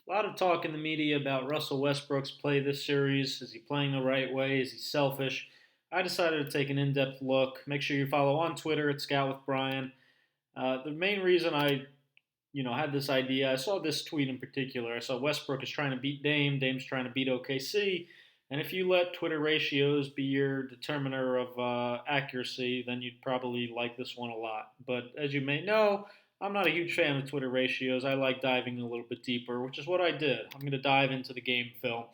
A lot of talk in the media about Russell Westbrook's play this series. Is he playing the right way? Is he selfish? I decided to take an in-depth look. Make sure you follow on Twitter at ScoutWithBryan. The main reason I had this idea, I saw this tweet in particular. I saw Westbrook is trying to beat Dame. Dame's trying to beat OKC. And if you let Twitter ratios be your determiner of accuracy, then you'd probably like this one a lot. But as you may know, I'm not a huge fan of Twitter ratios. I like diving a little bit deeper, which is what I did. I'm going to dive into the game film.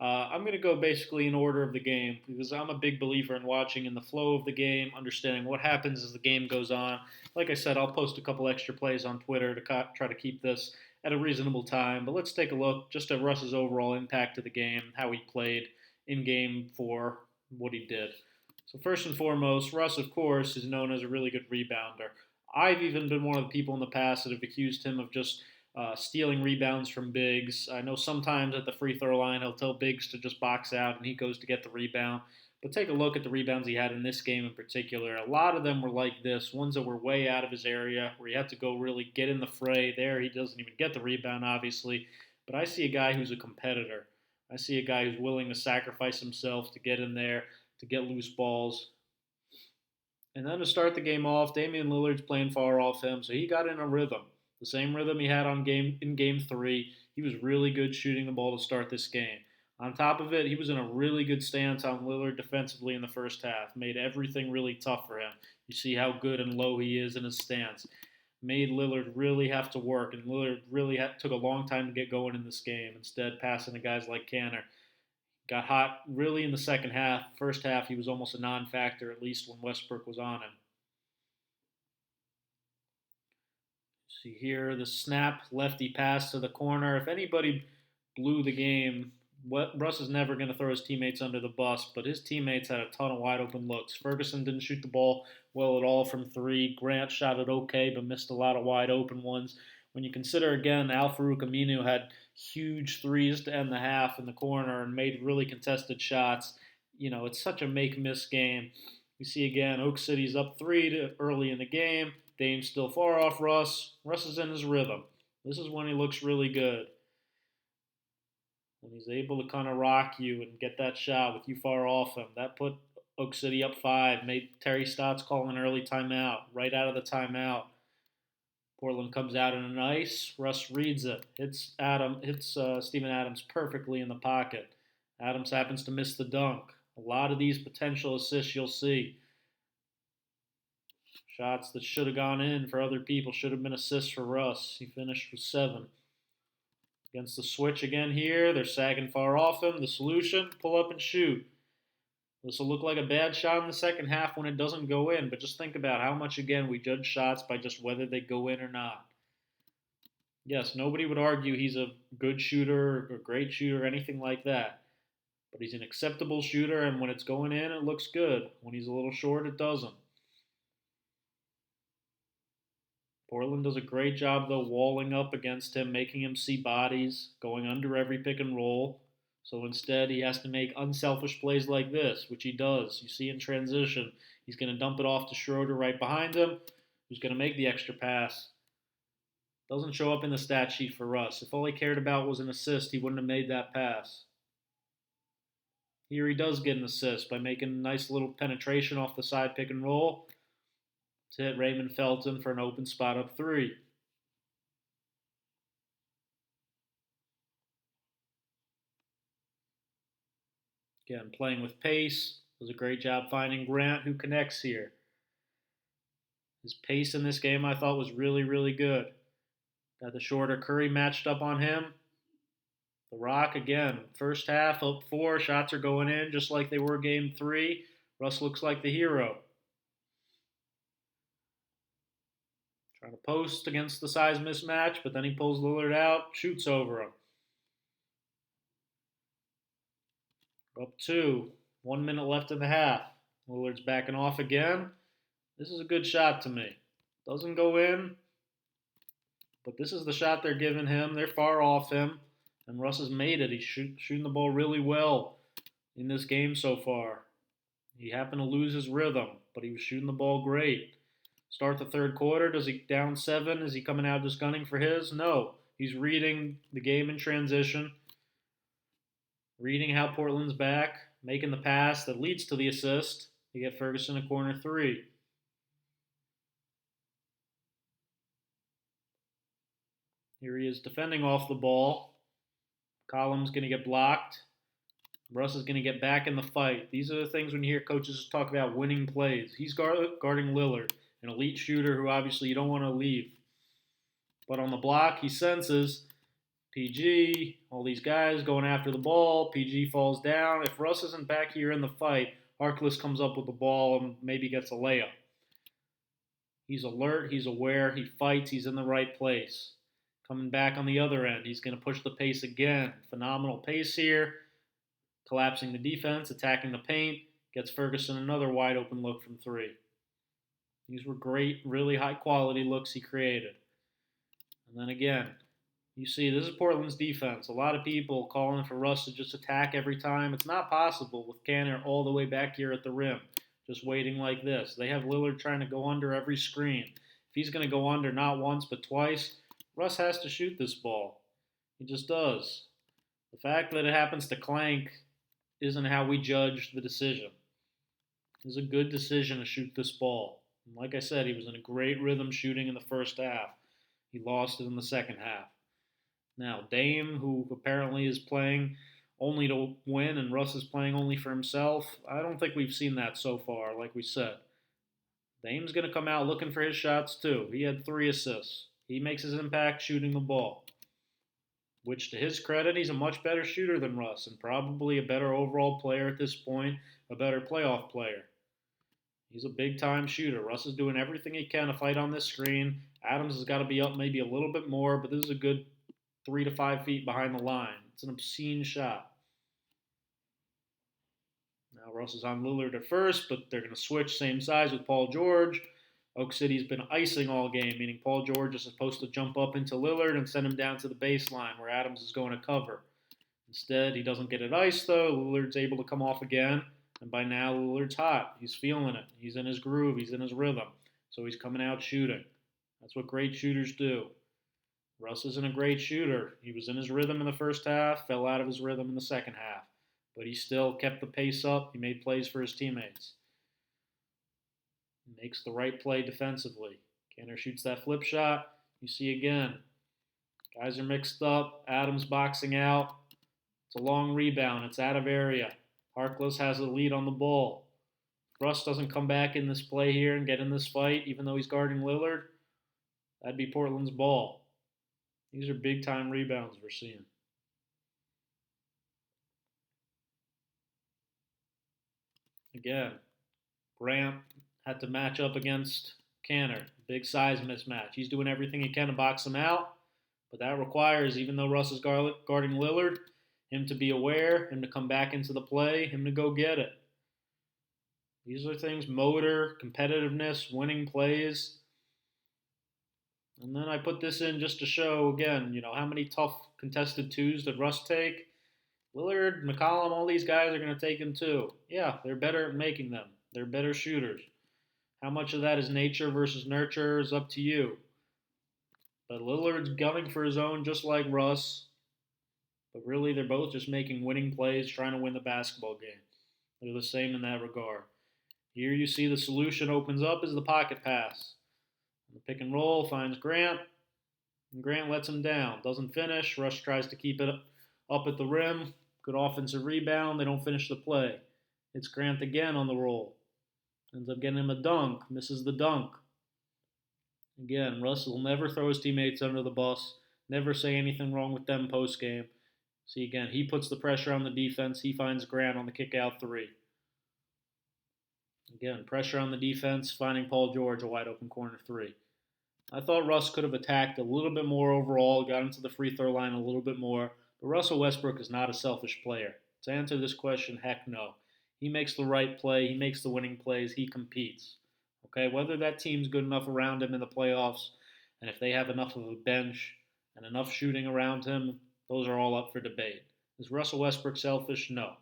I'm going to go basically in order of the game because I'm a big believer in watching in the flow of the game, understanding what happens as the game goes on. Like I said, I'll post a couple extra plays on Twitter to try to keep this at a reasonable time. But let's take a look just at Russ's overall impact to the game, how he played in game four, what he did. So first and foremost, Russ, of course, is known as a really good rebounder. I've even been one of the people in the past that have accused him of just stealing rebounds from bigs. I know sometimes at the free throw line he'll tell bigs to just box out and he goes to get the rebound. But take a look at the rebounds he had in this game in particular. A lot of them were like this, ones that were way out of his area, where he had to go really get in the fray. There, he doesn't even get the rebound, obviously. But I see a guy who's a competitor. I see a guy who's willing to sacrifice himself to get in there, to get loose balls. And then to start the game off, Damian Lillard's playing far off him, so he got in a rhythm. The same rhythm he had in game three. He was really good shooting the ball to start this game. On top of it, he was in a really good stance on Lillard defensively in the first half. Made everything really tough for him. You see how good and low he is in his stance. Made Lillard really have to work, and Lillard really took a long time to get going in this game. Instead, passing to guys like Canner. Got hot really in the second half. First half, he was almost a non-factor, at least when Westbrook was on him. See here, the snap lefty pass to the corner. If anybody blew the game, Russ is never going to throw his teammates under the bus, but his teammates had a ton of wide open looks. Ferguson didn't shoot the ball well at all from three. Grant shot it okay, but missed a lot of wide open ones. When you consider again, Al-Farouq Aminu had huge threes to end the half in the corner and made really contested shots. It's such a make-miss game. We see again, Oak City's up three early in the game. Dame's still far off Russ. Russ is in his rhythm. This is when he looks really good. When he's able to kind of rock you and get that shot with you far off him. That put Oak City up five, made Terry Stotts call an early timeout. Right out of the timeout, Portland comes out in an ice. Russ reads it. Hits Steven Adams perfectly in the pocket. Adams happens to miss the dunk. A lot of these potential assists you'll see. Shots that should have gone in for other people should have been assists for Russ. He finished with 7. Against the switch again here. They're sagging far off him. The solution, pull up and shoot. This will look like a bad shot in the second half when it doesn't go in, but just think about how much, again, we judge shots by just whether they go in or not. Yes, nobody would argue he's a good shooter or a great shooter or anything like that, but he's an acceptable shooter, and when it's going in, it looks good. When he's a little short, it doesn't. Portland does a great job, though, walling up against him, making him see bodies, going under every pick and roll. So instead, he has to make unselfish plays like this, which he does. You see in transition, he's going to dump it off to Schroeder right behind him, who's going to make the extra pass. Doesn't show up in the stat sheet for us. If all he cared about was an assist, he wouldn't have made that pass. Here he does get an assist by making a nice little penetration off the side pick and roll to hit Raymond Felton for an open spot up 3. Again, playing with pace. Does a great job finding Grant, who connects here. His pace in this game, I thought, was really, really good. Got the shorter Curry matched up on him. The Rock, again, first half, up 4. Shots are going in just like they were game 3. Russ looks like the hero. Trying to post against the size mismatch, but then he pulls Lillard out, shoots over him. Up 2. 1 minute left in the half. Lillard's backing off again. This is a good shot to me. Doesn't go in, but this is the shot they're giving him. They're far off him, and Russ has made it. He's shooting the ball really well in this game so far. He happened to lose his rhythm, but he was shooting the ball great. Start the third quarter. Does he down 7? Is he coming out just gunning for his? No. He's reading the game in transition, reading how Portland's back, making the pass that leads to the assist to get Ferguson a corner three. Here he is defending off the ball. Collins going to get blocked. Russ is going to get back in the fight. These are the things when you hear coaches talk about winning plays. He's guarding Lillard, an elite shooter who obviously you don't want to leave. But on the block, he senses PG, all these guys going after the ball. PG falls down. If Russ isn't back here in the fight, Harkless comes up with the ball and maybe gets a layup. He's alert, he's aware, he fights, he's in the right place. Coming back on the other end, he's going to push the pace again. Phenomenal pace here. Collapsing the defense, attacking the paint, gets Ferguson another wide open look from three. These were great, really high quality looks he created. And then again, you see, this is Portland's defense. A lot of people calling for Russ to just attack every time. It's not possible with Canner all the way back here at the rim, just waiting like this. They have Lillard trying to go under every screen. If he's going to go under not once but twice, Russ has to shoot this ball. He just does. The fact that it happens to clank isn't how we judge the decision. It was a good decision to shoot this ball. And like I said, he was in a great rhythm shooting in the first half. He lost it in the second half. Now, Dame, who apparently is playing only to win, and Russ is playing only for himself, I don't think we've seen that so far, like we said. Dame's going to come out looking for his shots, too. He had 3 assists. He makes his impact shooting the ball, which, to his credit, he's a much better shooter than Russ and probably a better overall player at this point, a better playoff player. He's a big-time shooter. Russ is doing everything he can to fight on this screen. Adams has got to be up maybe a little bit more, but this is a good 3 to 5 feet behind the line. It's an obscene shot. Now Russ is on Lillard at first, but they're going to switch same size with Paul George. Oak City's been icing all game, meaning Paul George is supposed to jump up into Lillard and send him down to the baseline where Adams is going to cover. Instead, he doesn't get it iced, though. Lillard's able to come off again, and by now Lillard's hot. He's feeling it. He's in his groove. He's in his rhythm. So he's coming out shooting. That's what great shooters do. Russ isn't a great shooter. He was in his rhythm in the first half, fell out of his rhythm in the second half. But he still kept the pace up. He made plays for his teammates. He makes the right play defensively. Canner shoots that flip shot. You see again. Guys are mixed up. Adams boxing out. It's a long rebound. It's out of area. Harkless has the lead on the ball. If Russ doesn't come back in this play here and get in this fight, even though he's guarding Lillard, that'd be Portland's ball. These are big-time rebounds we're seeing. Again, Grant had to match up against Canner. Big size mismatch. He's doing everything he can to box him out, but that requires, even though Russ is guarding Lillard, him to be aware, him to come back into the play, him to go get it. These are things, motor, competitiveness, winning plays. And then I put this in just to show, again, how many tough contested twos did Russ take? Lillard, McCollum, all these guys are going to take them too. Yeah, they're better at making them. They're better shooters. How much of that is nature versus nurture is up to you. But Lillard's gunning for his own just like Russ. But really, they're both just making winning plays, trying to win the basketball game. They're the same in that regard. Here you see the solution opens up is the pocket pass. The pick and roll finds Grant, and Grant lets him down. Doesn't finish. Rush tries to keep it up at the rim. Good offensive rebound. They don't finish the play. It's Grant again on the roll. Ends up getting him a dunk. Misses the dunk. Again, Russ will never throw his teammates under the bus. Never say anything wrong with them post-game. See, again, he puts the pressure on the defense. He finds Grant on the kick-out three. Again, pressure on the defense, finding Paul George a wide-open corner three. I thought Russ could have attacked a little bit more overall, got into the free throw line a little bit more, but Russell Westbrook is not a selfish player. To answer this question, heck no. He makes the right play, he makes the winning plays, he competes. Okay, whether that team's good enough around him in the playoffs, and if they have enough of a bench and enough shooting around him, those are all up for debate. Is Russell Westbrook selfish? No.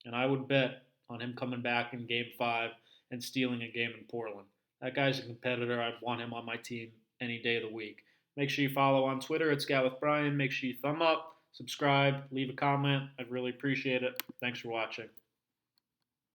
And I would bet on him coming back in Game 5 and stealing a game in Portland. That guy's a competitor. I'd want him on my team any day of the week. Make sure you follow on Twitter at ScoutWithBryan. Make sure you thumb up, subscribe, leave a comment. I'd really appreciate it. Thanks for watching.